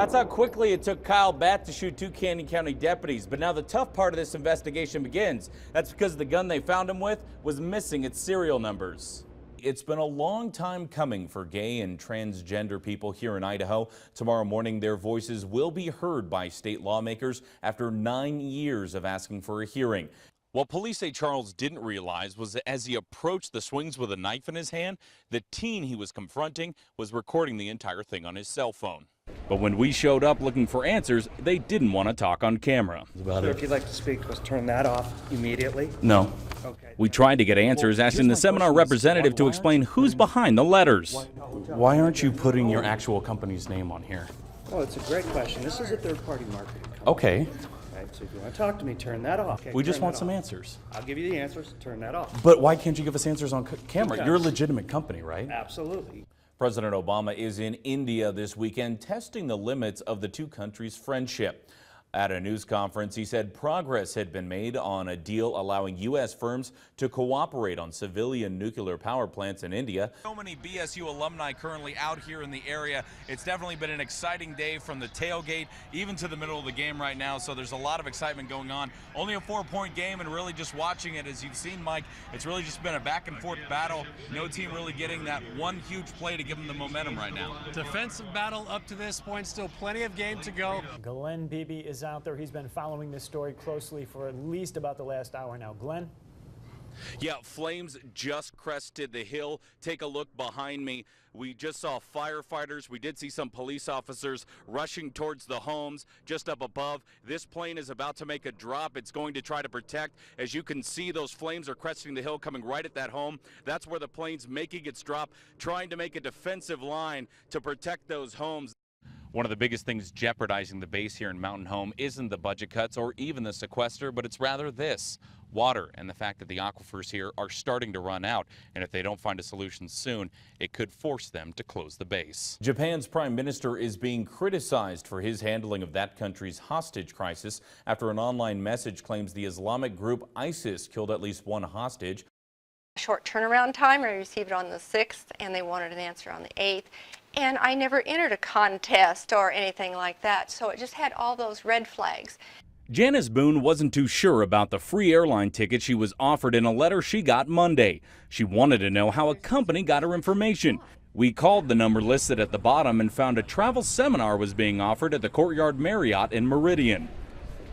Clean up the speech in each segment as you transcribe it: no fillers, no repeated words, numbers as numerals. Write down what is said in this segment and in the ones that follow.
That's how quickly it took Kyle Batt to shoot 2 Canyon County deputies. But now the tough part of this investigation begins. That's because the gun they found him with was missing its serial numbers. It's been a long time coming for gay and transgender people here in Idaho. Tomorrow morning, their voices will be heard by state lawmakers after 9 years of asking for a hearing. What police say Charles didn't realize was that as he approached the swings with a knife in his hand, the teen he was confronting was recording the entire thing on his cell phone. But when we showed up looking for answers, they didn't want to talk on camera. So if you'd like to speak, let's turn that off immediately. No. Okay. We tried to get answers, asking the seminar representative to explain who's behind the letters. Why aren't you putting your actual company's name on here? Oh, it's a great question. This is a third-party marketing company. Okay. Right, so if you want to talk to me, turn that off. Okay, We just turn want that some off. answers. I'll give you the answers. Turn that off. But why can't you give us answers on camera? Because- You're a legitimate company, right? Absolutely. President Obama is in India this weekend, testing the limits of the two countries' friendship. At a news conference, he said progress had been made on a deal allowing U.S. firms to cooperate on civilian nuclear power plants in India. So many BSU alumni currently out here in the area. It's definitely been an exciting day from the tailgate even to the middle of the game right now. So there's a lot of excitement going on. Only a 4-point game, and really just watching it, as you've seen, Mike, it's really just been a back and forth battle. No team really getting that one huge play to give them the momentum right now. Defensive battle up to this point, still plenty of game to go. Glen Beeby is out there. He's been following this story closely for at least about the last hour now. Glenn? Yeah, flames just crested the hill. Take a look behind me. We just saw firefighters. We did see some police officers rushing towards the homes just up above. This plane is about to make a drop. It's going to try to protect. As you can see, those flames are cresting the hill, coming right at that home. That's where the plane's making its drop, trying to make a defensive line to protect those homes. One of the biggest things jeopardizing the base here in Mountain Home isn't the budget cuts or even the sequester, but it's rather this: water, and the fact that the aquifers here are starting to run out. And if they don't find a solution soon, it could force them to close the base. Japan's prime minister is being criticized for his handling of that country's hostage crisis after an online message claims the Islamic group ISIS killed at least one hostage. Short turnaround time. I received it on the 6th, and they wanted an answer on the 8th. And I never entered a contest or anything like that, so it just had all those red flags. Janice Boone wasn't too sure about the free airline ticket she was offered in a letter she got Monday. She wanted to know how a company got her information. We called the number listed at the bottom and found a travel seminar was being offered at the Courtyard Marriott in Meridian.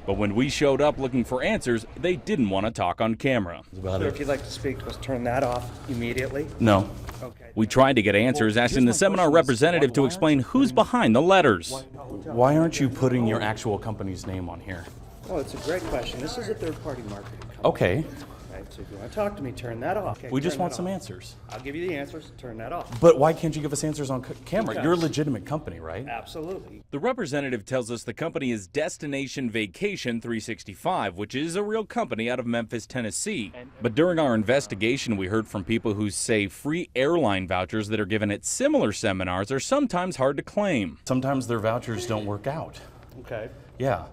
But when we showed up looking for answers, they didn't want to talk on camera. So if you'd like to speak, let's turn that off immediately. No. Okay. We tried to get answers, asking the seminar representative to explain who's behind the letters. Why aren't you putting your actual company's name on here? Oh, it's a great question. This is a third-party marketing company. Okay. Right, so if you want to talk to me, turn that off. Okay, We just turn want that some off. answers. I'll give you the answers. Turn that off. But why can't you give us answers on camera? Because- You're a legitimate company, right? Absolutely. The representative tells us the company is Destination Vacation 365, which is a real company out of Memphis, Tennessee. But during our investigation, we heard from people who say free airline vouchers that are given at similar seminars are sometimes hard to claim. Sometimes their vouchers don't work out. Okay. Yeah.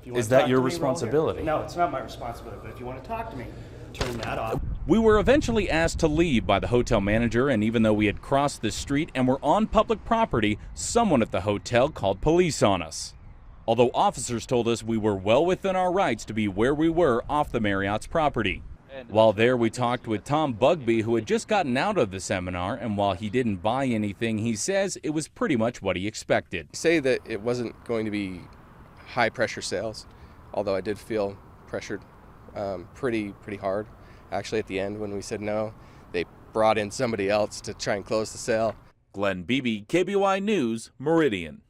If you want Is to that talk your to me, roll here. responsibility? No, it's not my responsibility, but if you want to talk to me, turn that off. We were eventually asked to leave by the hotel manager, and even though we had crossed the street and were on public property, someone at the hotel called police on us. Although officers told us we were well within our rights to be where we were off the Marriott's property. While there, we talked with Tom Bugby, who had just gotten out of the seminar, and while he didn't buy anything, he says it was pretty much what he expected. Say that it wasn't going to be high pressure sales, although I did feel pressured pretty hard. Actually, at the end when we said no, they brought in somebody else to try and close the sale. Glen Beeby, KBY News, Meridian.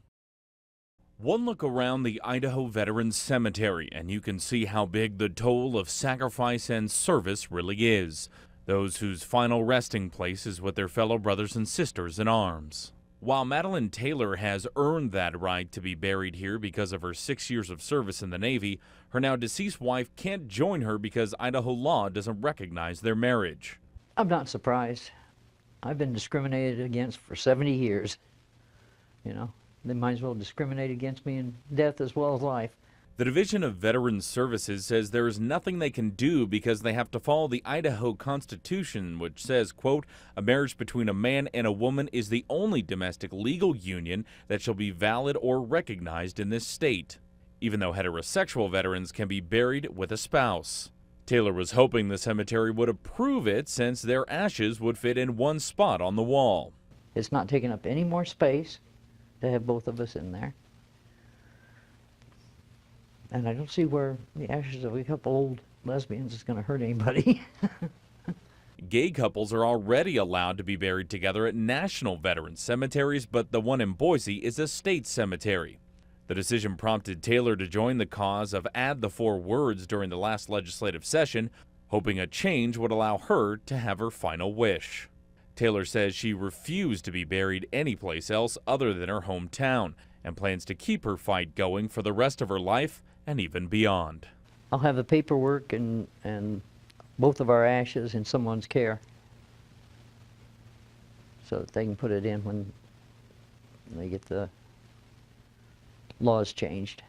One look around the Idaho Veterans Cemetery and you can see how big the toll of sacrifice and service really is. Those whose final resting place is with their fellow brothers and sisters in arms. While Madeline Taylor has earned that right to be buried here because of her 6 years of service in the Navy, her now deceased wife can't join her because Idaho law doesn't recognize their marriage. I'm not surprised. I've been discriminated against for 70 years. You know, they might as well discriminate against me in death as well as life. The Division of Veterans Services says there is nothing they can do because they have to follow the Idaho Constitution, which says, quote, "A marriage between a man and a woman is the only domestic legal union that shall be valid or recognized in this state," even though heterosexual veterans can be buried with a spouse. Taylor was hoping the cemetery would approve it since their ashes would fit in one spot on the wall. It's not taking up any more space to have both of us in there. And I don't see where the ashes of a couple old lesbians is going to hurt anybody. Gay couples are already allowed to be buried together at national veterans cemeteries, but the one in Boise is a state cemetery. The decision prompted Taylor to join the cause of Add the 4 Words during the last legislative session, hoping a change would allow her to have her final wish. Taylor says she refused to be buried anyplace else other than her hometown and plans to keep her fight going for the rest of her life and even beyond. I'll have the paperwork and both of our ashes in someone's care so that they can put it in when they get the laws changed.